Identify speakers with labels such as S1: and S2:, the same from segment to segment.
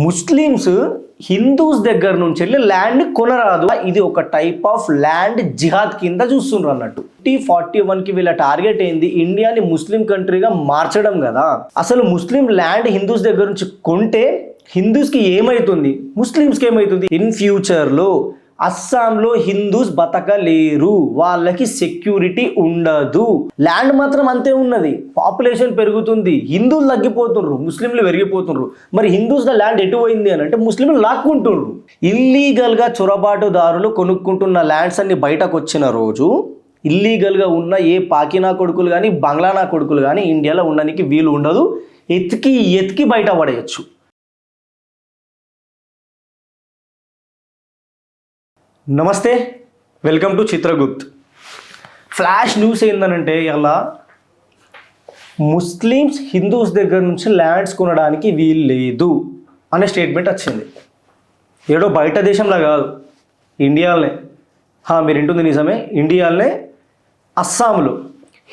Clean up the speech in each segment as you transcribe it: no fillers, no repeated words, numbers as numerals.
S1: Muslims Hindus దగ్గర నుంచి వెళ్ళి ల్యాండ్ కొనరాదు. ఇది ఒక టైప్ ఆఫ్ ల్యాండ్ జిహాద్ కింద చూస్తున్నారు అన్నట్టు. 41కి వీళ్ళ టార్గెట్ ఏంది? ఇండియాని ముస్లిం కంట్రీగా మార్చడం కదా. అసలు ముస్లిం ల్యాండ్ హిందూస్ దగ్గర నుంచి కొంటే హిందూస్కి ఏమవుతుంది, ముస్లిమ్స్కి ఏమవుతుంది? ఇన్ ఫ్యూచర్లో అస్సాంలో హిందూస్ బతకలేరు, వాళ్ళకి సెక్యూరిటీ ఉండదు. ల్యాండ్ మాత్రం అంతే ఉన్నది, పాపులేషన్ పెరుగుతుంది, హిందువులు తగ్గిపోతున్నారు, ముస్లింలు పెరిగిపోతున్నారు. మరి హిందూస్ ల్యాండ్ ఎటు పోయింది అని అంటే ముస్లింలు లాక్కుంటున్నారు. ఇల్లీగల్గా చొరబాటుదారులు కొనుక్కుంటున్న ల్యాండ్స్ అన్ని బయటకు వచ్చిన రోజు ఇల్లీగల్గా ఉన్న ఏ పాకినా కొడుకులు కానీ బంగ్లానా కొడుకులు కానీ ఇండియాలో ఉండడానికి వీలు ఉండదు. ఎతికి బయట పడేయచ్చు. నమస్తే, welcome to Chitragupt. Flash news ఏందనంటే ఇలా ముస్లిమ్స్ హిందూస్ దగ్గర నుంచి ల్యాండ్స్ కొనడానికి వీలు లేదు అనే స్టేట్మెంట్ వచ్చింది. ఏడో బయట దేశంలో కాదు, ఇండియాలోనే. మీరు వింటుంది నిజమే, ఇండియాలోనే అస్సాంలో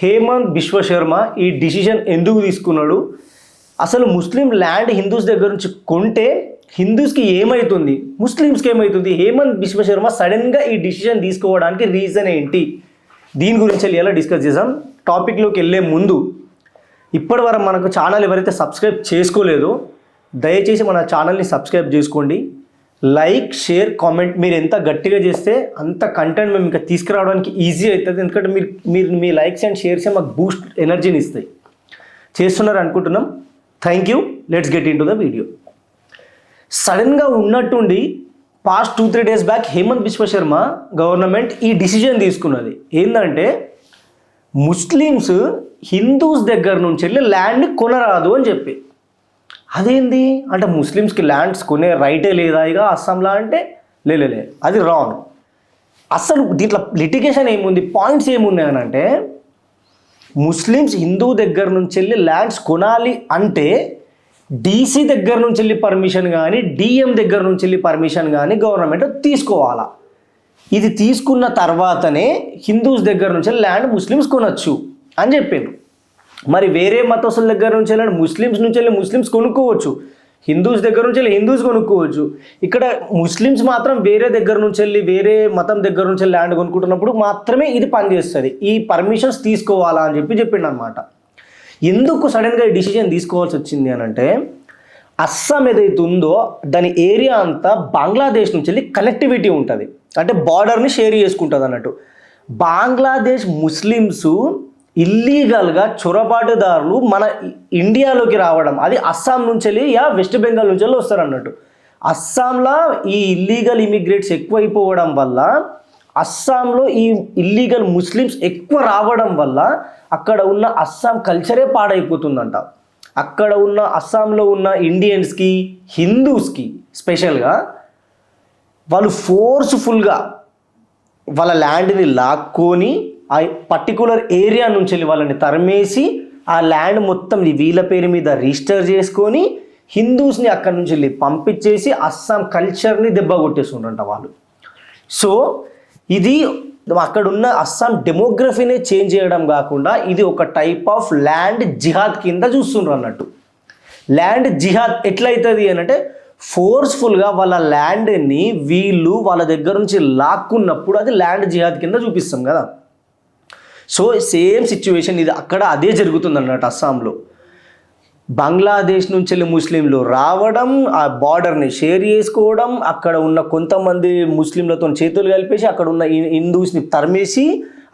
S1: హేమంత్ బిశ్వ శర్మ ఈ డిసిషన్ ఎందుకు తీసుకున్నాడు? అసలు ముస్లిం ల్యాండ్ హిందూస్ దగ్గర నుంచి కొంటే హిందూస్కి ఏమవుతుంది, ముస్లిమ్స్కి ఏమవుతుంది? హేమంత్ బిశ్వ శర్మ సడన్గా ఈ డిసిషన్ తీసుకోవడానికి రీజన్ ఏంటి? దీని గురించి ఎలా డిస్కస్ చేసాం. టాపిక్లోకి వెళ్ళే ముందు ఇప్పటివరకు మనకు ఛానల్ ఎవరైతే సబ్స్క్రైబ్ చేసుకోలేదో దయచేసి మన ఛానల్ని సబ్స్క్రైబ్ చేసుకోండి. లైక్, షేర్, కామెంట్ మీరు ఎంత గట్టిగా చేస్తే అంత కంటెంట్ మేము ఇంకా తీసుకురావడానికి ఈజీ అవుతుంది. ఎందుకంటే మీరు మీ లైక్స్ అండ్ షేర్సే మాకు బూస్ట్ ఎనర్జీని ఇస్తాయి. చేస్తున్నారు అనుకుంటున్నాం. Thank you. Let's get into the video. సడన్గా ఉన్నట్టుండి past 2-3 days back Himanta Biswa Sarma government ఈ డిసిజన్ తీసుకున్నది. ఏంటంటే ముస్లిమ్స్ హిందూస్ దగ్గర నుంచి వెళ్ళి ల్యాండ్ కొనరాదు అని చెప్పి. అదేంది అంటే ముస్లిమ్స్కి ల్యాండ్స్ కొనే రైటే లేదా ఇక అస్సాంలో అంటే? లే, అది రాంగ్. అసలు దీంట్లో లిటిగేషన్ ఏముంది, పాయింట్స్ ఏమున్నాయనంటే ముస్లిమ్స్ హిందూ దగ్గర నుంచి వెళ్ళి ల్యాండ్స్ కొనాలి అంటే డీసీ దగ్గర నుంచి వెళ్ళి పర్మిషన్ కానీ డిఎం దగ్గర నుంచి వెళ్ళి పర్మిషన్ కానీ గవర్నమెంట్ తీసుకోవాలా. ఇది తీసుకున్న తర్వాతనే హిందూస్ దగ్గర నుంచి ల్యాండ్ ముస్లిమ్స్ కొనొచ్చు అని చెప్పిండ్రు. మరి వేరే మతస్థుల దగ్గర నుంచి వెళ్ళి ముస్లిమ్స్ నుంచి వెళ్ళి ముస్లిమ్స్ కొనుక్కోవచ్చు, హిందూస్ దగ్గర నుంచి వెళ్ళి హిందూస్ కొనుక్కోవచ్చు. ఇక్కడ ముస్లిమ్స్ మాత్రం వేరే దగ్గర నుంచి వెళ్ళి వేరే మతం దగ్గర నుంచి వెళ్ళి ల్యాండ్ కొనుక్కుంటున్నప్పుడు మాత్రమే ఇది పనిచేస్తుంది. ఈ పర్మిషన్స్ తీసుకోవాలా అని చెప్పిండు అనమాట. ఎందుకు సడన్గా ఈ డిసిజన్ తీసుకోవాల్సి వచ్చింది అని అంటే అస్సాం ఏదైతే ఉందో దాని ఏరియా అంతా బంగ్లాదేశ్ నుంచి వెళ్ళి కనెక్టివిటీ ఉంటుంది, అంటే బార్డర్ని షేర్ చేసుకుంటుంది అన్నట్టు. బంగ్లాదేశ్ ముస్లిమ్స్ ఇల్లీగల్గా చొరబాటుదారులు మన ఇండియాలోకి రావడం, అది అస్సాం నుంచి వెళ్ళి వెస్ట్ బెంగాల్ నుంచి వెళ్ళి వస్తారు అన్నట్టు. అస్సాంలో ఈ ఇల్లీగల్ ఇమిగ్రేట్స్ ఎక్కువైపోవడం వల్ల అస్సాంలో ఈ ఇల్లీగల్ ముస్లిమ్స్ ఎక్కువ రావడం వల్ల అక్కడ ఉన్న అస్సాం కల్చరే పాడైపోతుందంట. అక్కడ ఉన్న అస్సాంలో ఉన్న ఇండియన్స్కి హిందూస్కి స్పెషల్గా వాళ్ళు ఫోర్స్ఫుల్గా వాళ్ళ ల్యాండ్ని లాక్కొని ఆ పర్టికులర్ ఏరియా నుంచి వెళ్ళి వాళ్ళని తరిమేసి ఆ ల్యాండ్ మొత్తం వీళ్ళ పేరు మీద రిజిస్టర్ చేసుకొని హిందూస్ని అక్కడి నుంచి వెళ్ళి పంపించేసి అస్సాం కల్చర్ని దెబ్బ కొట్టేస్తుంటారంట వాళ్ళు. సో ఇది అక్కడున్న అస్సాం డెమోగ్రఫీనే చేంజ్ చేయడం కాకుండా ఇది ఒక టైప్ ఆఫ్ ల్యాండ్ జిహాద్ కింద చూస్తుండ్రు అన్నట్టు. ల్యాండ్ జిహాద్ ఎట్లయితుంది అని అంటే ఫోర్స్ఫుల్గా వాళ్ళ ల్యాండ్ని వీళ్ళు వాళ్ళ దగ్గర నుంచి లాక్కున్నప్పుడు అది ల్యాండ్ జిహాద్ కింద చూపిస్తాం కదా. సో సేమ్ సిచ్యువేషన్ ఇది అక్కడ అదే జరుగుతుంది అన్నట్టు. అస్సాంలో బంగ్లాదేశ్ నుంచి వెళ్ళి ముస్లింలు రావడం, ఆ బార్డర్ని షేర్ చేసుకోవడం, అక్కడ ఉన్న కొంతమంది ముస్లింలతో చేతులు కలిపేసి అక్కడ ఉన్న హిందూస్ని తరిమేసి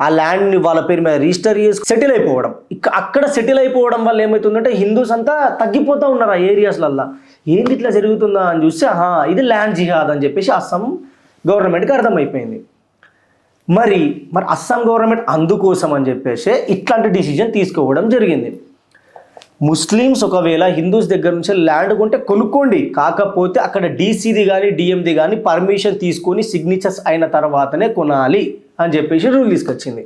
S1: ఆ ల్యాండ్ని వాళ్ళ పేరు మీద రిజిస్టర్ చేసి సెటిల్ అయిపోవడం. అక్కడ సెటిల్ అయిపోవడం వల్ల ఏమవుతుందంటే హిందూస్ అంతా తగ్గిపోతూ ఉన్నారు ఆ ఏరియాస్లల్లో. ఏంది ఇట్లా జరుగుతుందా అని చూస్తే ఇది ల్యాండ్ జిహాద్ అని చెప్పేసి అస్సాం గవర్నమెంట్కి అర్థమైపోయింది. మరి అస్సాం గవర్నమెంట్ అందుకోసం అని చెప్పేసి ఇట్లాంటి డిసిజన్ తీసుకోవడం జరిగింది. ముస్లిమ్స్ ఒకవేళ హిందూస్ దగ్గర నుంచి ల్యాండ్ కొంటే కొనుక్కోండి, కాకపోతే అక్కడ డీసీది కానీ డిఎంది కానీ పర్మిషన్ తీసుకొని సిగ్నేచర్స్ అయిన తర్వాతనే కొనాలి అని చెప్పేసి రూల్ తీసుకొచ్చింది.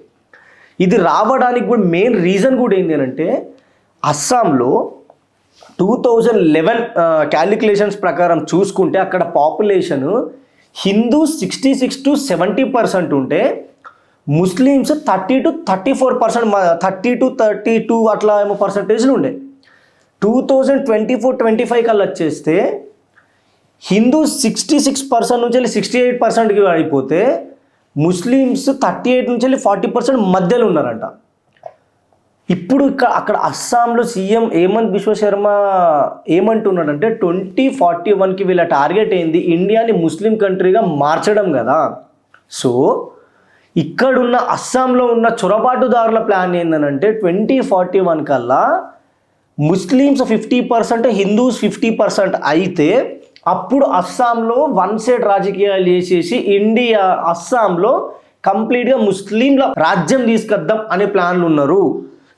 S1: ఇది రావడానికి కూడా మెయిన్ రీజన్ కూడా ఏంటి అంటే అస్సాంలో 2011 క్యాలిక్యులేషన్స్ ప్రకారం చూసుకుంటే అక్కడ పాపులేషన్ హిందూస్ 66 to 70% ఉంటే ముస్లిమ్స్ 30 to 34%, 30 to 32 అట్లా ఏమో పర్సంటేజ్లు ఉండే. 2024-25 కల్లా వచ్చేస్తే హిందూస్ 66% నుంచి వెళ్ళి 68%కి అయిపోతే ముస్లిమ్స్ 38 నుంచి వెళ్ళి 40% మధ్యలో ఉన్నారంట. ఇప్పుడు అక్కడ అస్సాంలో సీఎం హేమంత్ బిశ్వ శర్మ ఏమంటున్నాడంటే 2041కి వీళ్ళ టార్గెట్ ఏంది, ఇండియాని ముస్లిం కంట్రీగా మార్చడం కదా. సో ఇక్కడున్న అస్సాంలో ఉన్న చొరబాటుదారుల ప్లాన్ ఏంటంటే 2041 కల్లా ముస్లిమ్స్ 50%, హిందూస్ 50% అయితే అప్పుడు అస్సాంలో వన్ సైడ్ రాజకీయాలు చేసేసి అస్సాంలో కంప్లీట్గా ముస్లింల రాజ్యం తీసుకొద్దాం అనే ప్లాన్లు ఉన్నారు.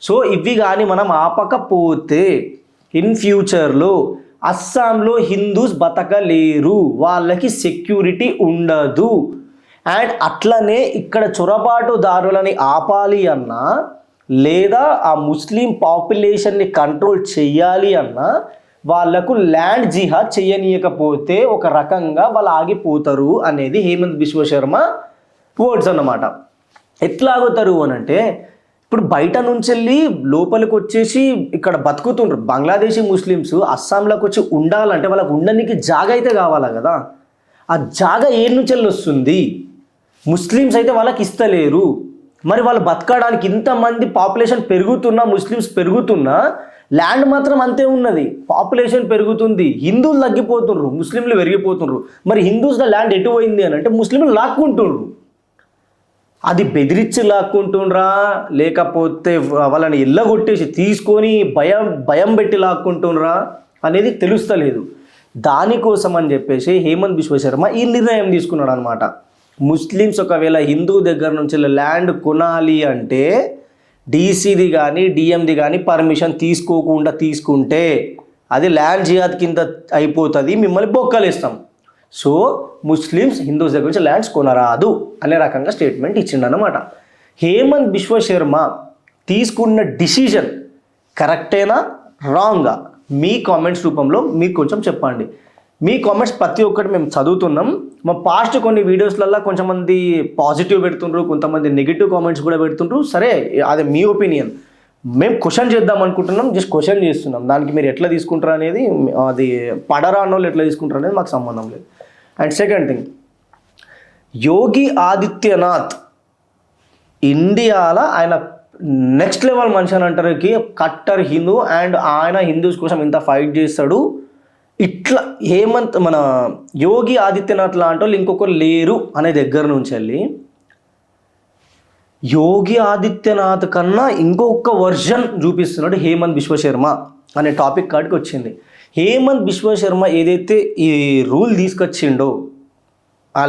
S1: సో ఇవి కానీ మనం ఆపకపోతే ఇన్ ఫ్యూచర్లో అస్సాంలో హిందూస్ బతకలేరు, వాళ్ళకి సెక్యూరిటీ ఉండదు. అండ్ అట్లనే ఇక్కడ చొరబాటుదారులని ఆపాలి అన్నా లేదా ఆ ముస్లిం పాపులేషన్ని కంట్రోల్ చేయాలి అన్నా వాళ్లకు ల్యాండ్ జిహాద్ చేయనీయకపోతే ఒక రకంగా వాళ్ళు ఆగిపోతారు అనేది హేమంత్ బిశ్వ శర్మ వర్డ్స్ అన్నమాట. ఎట్లా ఆగుతారు అని అంటే, ఇప్పుడు బయట నుంచి వెళ్ళి లోపలికి వచ్చేసి ఇక్కడ బతుకుతుండ్రు బంగ్లాదేశీ ముస్లిమ్స్. అస్సాంలోకి వచ్చి ఉండాలంటే వాళ్ళకు ఉండడానికి జాగా అయితే కావాలా కదా. ఆ జాగా ఏ నుంచి వెళ్ళి వస్తుంది? ముస్లిమ్స్ అయితే వాళ్ళకి ఇస్తలేరు. మరి వాళ్ళు బతకడానికి ఇంతమంది పాపులేషన్ పెరుగుతున్నా, ముస్లిమ్స్ పెరుగుతున్నా, ల్యాండ్ మాత్రం అంతే ఉన్నది. పాపులేషన్ పెరుగుతుంది, హిందువులు తగ్గిపోతుండ్రు, ముస్లింలు పెరిగిపోతుండ్రు. మరి హిందూస్గా ల్యాండ్ ఎటు పోయింది అని అంటే ముస్లింలు లాక్కుంటుండ్రు. అది బెదిరించి లాక్కుంటుండ్రా లేకపోతే వాళ్ళని ఎల్లగొట్టేసి తీసుకొని భయం పెట్టి లాక్కుంటుండ్రా అనేది తెలుస్తలేదు. దానికోసం అని చెప్పేసి హేమంత్ బిశ్వ శర్మ ఈ నిర్ణయం తీసుకున్నాడు అనమాట. ముస్లిమ్స్ ఒకవేళ హిందూ దగ్గర నుంచి ల్యాండ్ కొనాలి అంటే డీసీది కానీ డిఎంది కానీ పర్మిషన్ తీసుకోకుండా తీసుకుంటే అది ల్యాండ్ జిహాద్ కింద అయిపోతుంది, మిమ్మల్ని బొక్కలేస్తాం. సో ముస్లిమ్స్ హిందూస్ దగ్గర నుంచి ల్యాండ్స్ కొనరాదు అనే రకంగా స్టేట్మెంట్ ఇచ్చిండనమాట. హేమంత్ బిశ్వ శర్మ తీసుకున్న డిసిజన్ కరెక్టేనా రాంగా మీ కామెంట్స్ రూపంలో మీకు కొంచెం చెప్పండి. మీ కామెంట్స్ ప్రతి ఒక్కటి మేము చదువుతున్నాం. మా పాస్ట్ కొన్ని వీడియోస్లలో కొంతమంది పాజిటివ్ పెడుతుండ్రు, కొంతమంది నెగిటివ్ కామెంట్స్ కూడా పెడుతుండ్రు. సరే, అది మీ ఒపీనియన్. మేము క్వశ్చన్ చేద్దాం అనుకుంటున్నాం, జస్ట్ క్వశ్చన్ చేస్తున్నాం. దానికి మీరు ఎట్లా తీసుకుంటారు అనేది, అది పడరా అన్నోళ్ళు ఎట్లా తీసుకుంటారు అనేది మాకు సంబంధం లేదు. And second thing, Yogi Adityanath ఇండియాలో ఆయన నెక్స్ట్ లెవెల్ మనిషి అని అంటారు, కట్టర్ హిందూ. అండ్ ఆయన హిందూస్ కోసం ఇంత ఫైట్ చేస్తాడు. ఇట్లా మన యోగి ఆదిత్యనాథ్ లాంటి వాళ్ళు ఇంకొకరు లేరు అనే దగ్గర నుంచి వెళ్ళి యోగి ఆదిత్యనాథ్ కన్నా ఇంకొక వర్జన్ చూపిస్తున్నాడు హేమంత్ బిశ్వ శర్మ అనే టాపిక్ కాడికి వచ్చింది. హేమంత్ బిశ్వ శర్మ ఏదైతే ఈ రూల్ తీసుకొచ్చిండో ఆ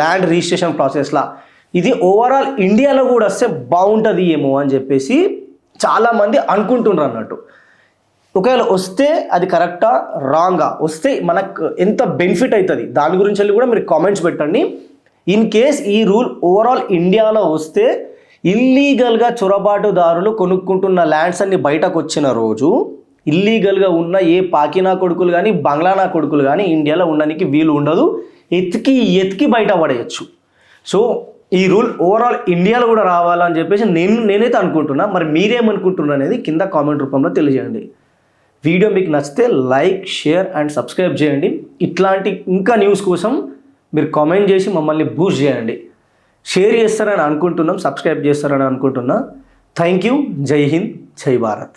S1: ల్యాండ్ రిజిస్ట్రేషన్ ప్రాసెస్లో, ఇది ఓవరాల్ ఇండియాలో కూడా వస్తే బాగుంటుంది ఏమో అని చెప్పేసి చాలామంది అనుకుంటున్నారు అన్నట్టు. ఒకవేళ వస్తే అది కరెక్టా రాంగా, వస్తే మనకు ఎంత బెనిఫిట్ అవుతుంది దాని గురించి వెళ్ళి కూడా మీరు కామెంట్స్ పెట్టండి. ఇన్ కేస్ ఈ రూల్ ఓవరాల్ ఇండియాలో వస్తే ఇల్లీగల్గా చొరబాటుదారులు కొనుక్కుంటున్న ల్యాండ్స్ అన్ని బయటకు వచ్చిన రోజు ఇల్లీగల్గా ఉన్న ఏ పాకినా కొడుకులు కానీ బంగ్లానా కొడుకులు కానీ ఇండియాలో ఉండడానికి వీలు ఉండదు, ఎతికి బయట పడేయచ్చు. సో ఈ రూల్ ఓవరాల్ ఇండియాలో కూడా రావాలని చెప్పేసి నేనైతే అనుకుంటున్నా. మరి మీరేమనుకుంటున్నారు అనేది కింద కామెంట్ రూపంలో తెలియజేయండి. వీడియో మీకు నచ్చితే లైక్, షేర్ అండ్ సబ్స్క్రైబ్ చేయండి. ఇట్లాంటి ఇంకా న్యూస్ కోసం మీరు కామెంట్ చేసి మమ్మల్ని బూస్ట్ చేయండి. షేర్ చేస్తారని అనుకుంటున్నాం, సబ్స్క్రైబ్ చేస్తారని అనుకుంటున్నా. Thank you. జై హింద్, జై భారత్.